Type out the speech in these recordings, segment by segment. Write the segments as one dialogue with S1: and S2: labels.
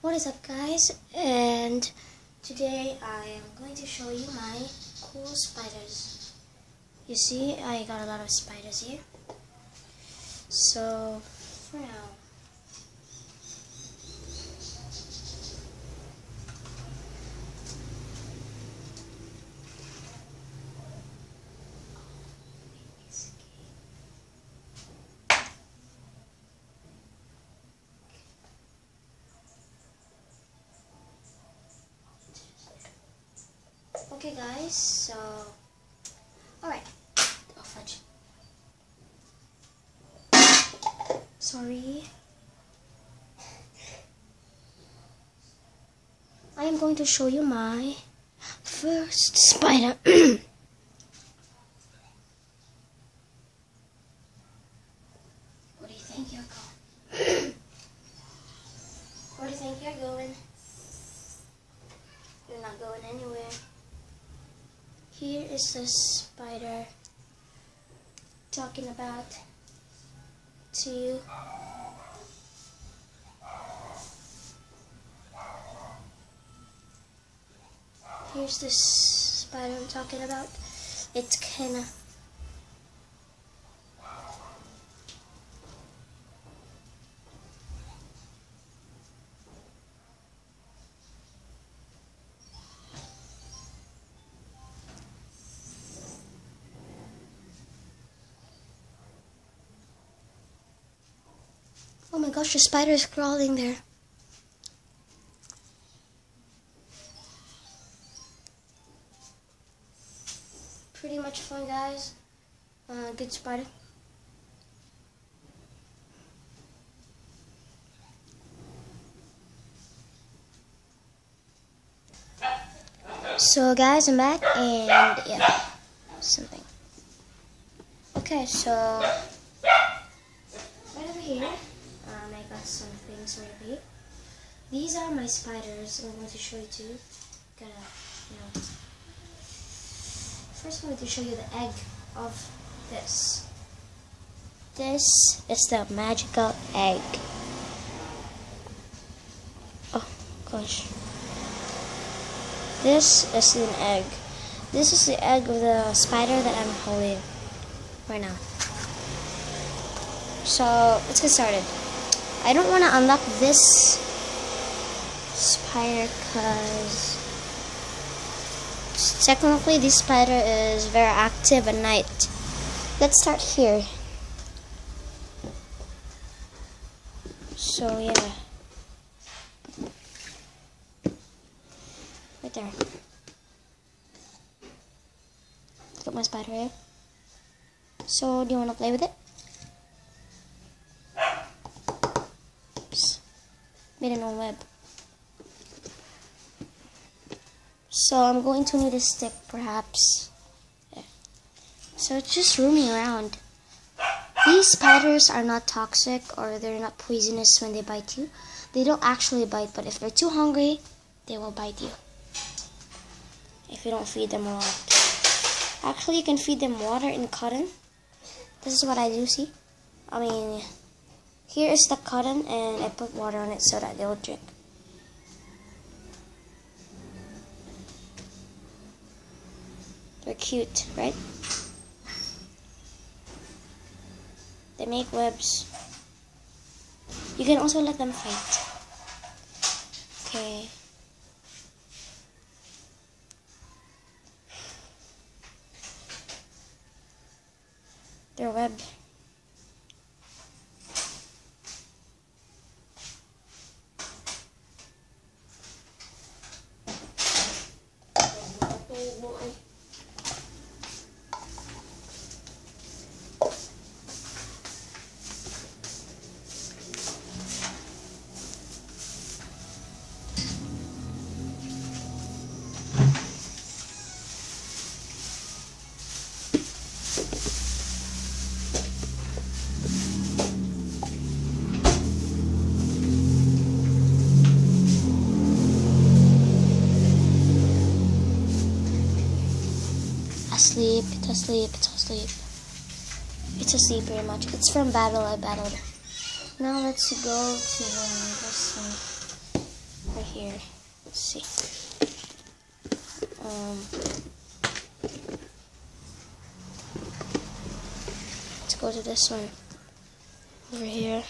S1: What is up, guys? And today I am going to show you my cool spiders. You see, I got a lot of spiders here. So for now, okay guys, so alright. Oh fudge. Sorry. I am going to show you my first spider. Where do you think you're going? Where do you think you're going? You're not going anywhere. Here is the spider talking about to you. Here's the spider I'm talking about. It's kinda oh my gosh, the spider is crawling there. Pretty much fun, guys. Good spider. So guys, I'm back, and yeah, something. Okay, so right over here, I got some things right over here. These are my spiders. I'm going to show you two. First I'm going to show you the egg of this. This is the magical egg. Oh gosh. This is an egg. This is the egg of the spider that I'm holding right now. So let's get started. I don't want to unlock this spider because technically this spider is very active at night. Let's start here. So yeah, right there. Got my spider here. So do you want to play with it? Oops. Made an own web. So I'm going to need a stick, perhaps. Yeah. So it's just roaming around. These spiders are not toxic or they're not poisonous when they bite you. They don't actually bite, but if they're too hungry, they will bite you. If you don't feed them a lot. Actually, you can feed them water and cotton. This is what I do, see? I mean, here is the cotton and I put water on it so that they will drink. They're cute, right? They make webs. You can also let them fight. Okay. Their web. Asleep, it's asleep, it's asleep. It's asleep very much. It's from battle, I battled. Now let's go to this one. here. Let's see. Let's go to this one over here.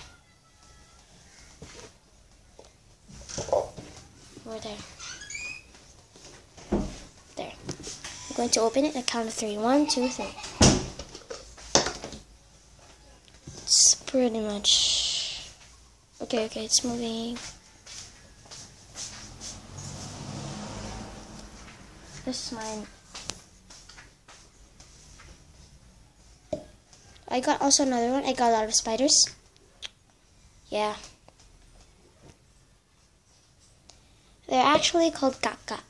S1: Over there. There. I'm going to open it at a count of 3. 1, 2, 3. It's pretty much okay. It's moving. This is mine. I got also another one. I got a lot of spiders. Yeah. They're actually called kaka.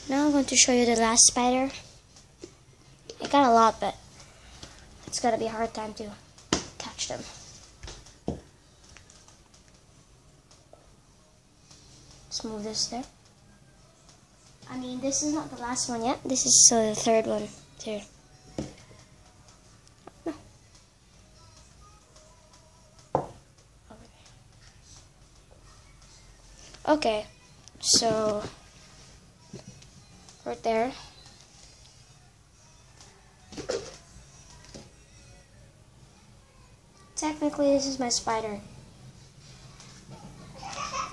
S1: Now I'm going to show you the last spider. I got a lot, but it's gonna be a hard time to catch them. Let's move this there. I mean, this is not the last one yet. This is the third one here. No. Okay, so right there. Technically, this is my spider.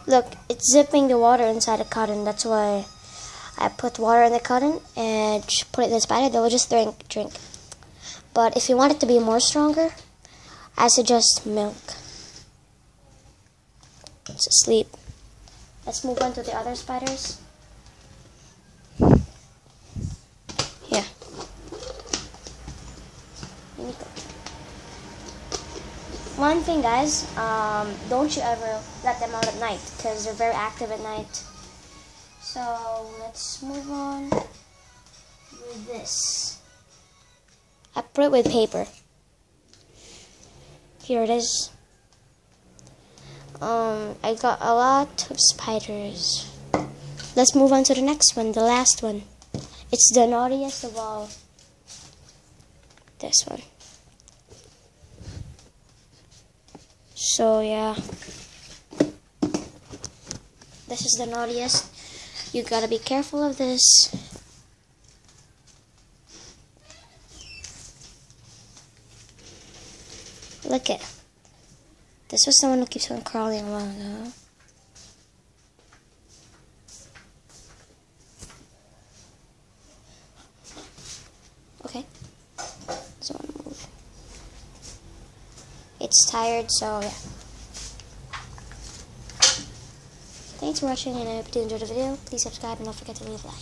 S1: Look, it's zipping the water inside the cotton. That's why I put water in the cotton and put it in the spider. They will just drink. But if you want it to be more stronger, I suggest milk. It's asleep. Let's move on to the other spiders. Yeah. One thing, guys, don't you ever let them out at night because they're very active at night. So let's move on with this. I put it with paper. Here it is. I got a lot of spiders. Let's move on to the next one, the last one. It's the naughtiest of all. This one. So yeah, this is the naughtiest. You gotta be careful of this. Look at. This was someone who keeps on crawling along, huh? Okay. So move. It's tired, so yeah. Thanks for watching, and I hope you enjoyed the video. Please subscribe and don't forget to leave a like.